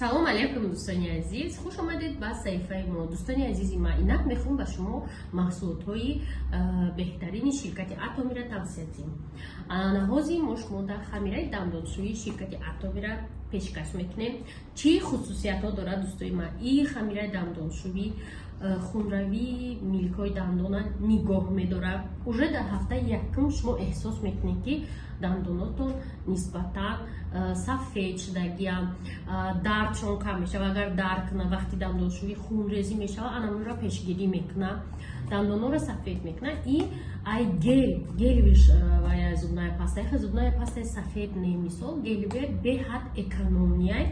سلام علیکم دوستان عزیز، خوش آمدید به صفحه ما. دوستان عزیز، ما اینک میخوام به شما محصولات های بهترین شرکت اتمی را توصیه کنیم. نهازی ما شما در خمیره دندانشویی شرکت اتمی را پیشکش میکنیم. چی خصوصیت ها داره دوستان ما؟ این خمیره دندانشویی خونروی میلکای دندان نگاه میداره. اوجه در هفته یکم شما احساس میکنید که دنداناتون نسبتا سفید شدگی، دردشون کم میشه و اگر درد کنه وقتی دندانشویی خونریزی میشه اون را پیشگیری میکنه، دندانا را سفید میکنه. این ای گل ویش و زبنای پاسته زبنای پاسته سفید نمیسال گل به حد اکونومیای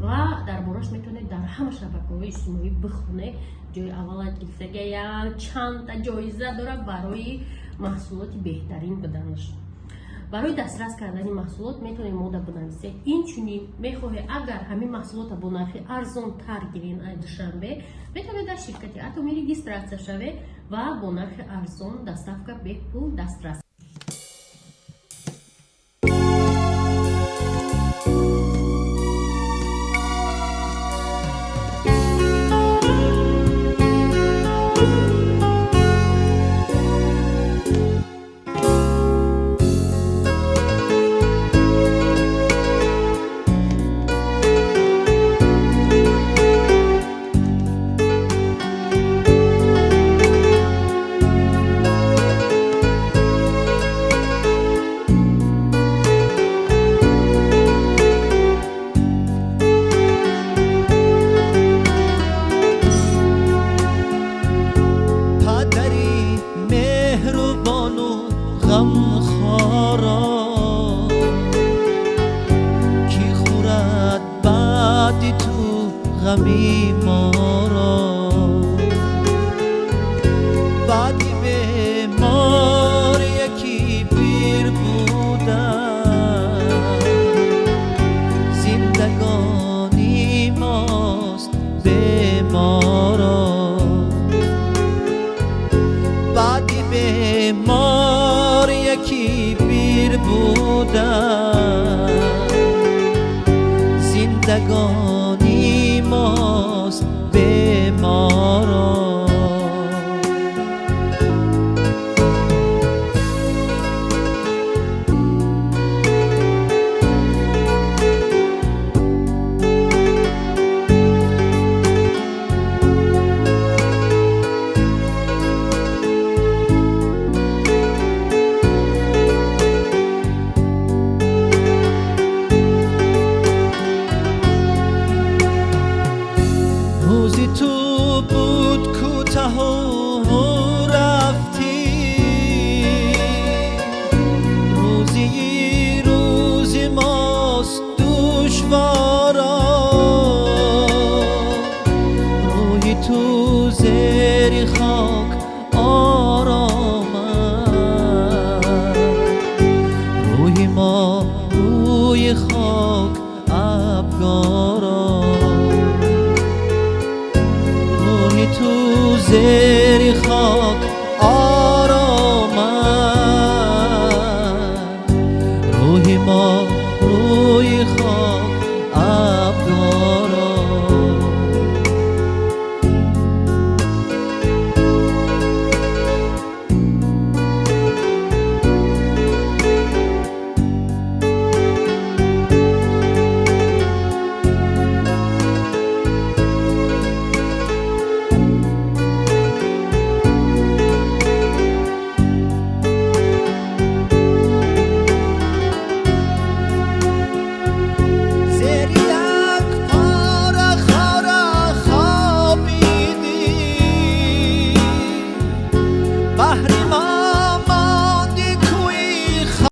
و دربارش میتونید در همه شبکه‌های اجتماعی بخونه. جای اول گفتگه چند تا جایزه داره برای محصولات بهترین بدنش. برای دسترس کردن محصولات میتونید ماده بنویسید. این چونین میخواهی اگر همین محصولات با نرخ ارزان تر گیرین دوشنبه میتونید در شرکت اتمی رجیستراسیون شوید و با نرخ ارزان دستافک به پول دسترس. غمی ما را بعدی به مار یکی پیر بودن، زندگانی ماست به ما را بعدی به مار یکی پیر بودن، زندگانی ماست به ما را. روزی تو بود کوتاه و رفتی، روزی ماست دشوارا، روی تو زیر خاک آرام، روی ما روی خاک ابگارا، تو زیر خاک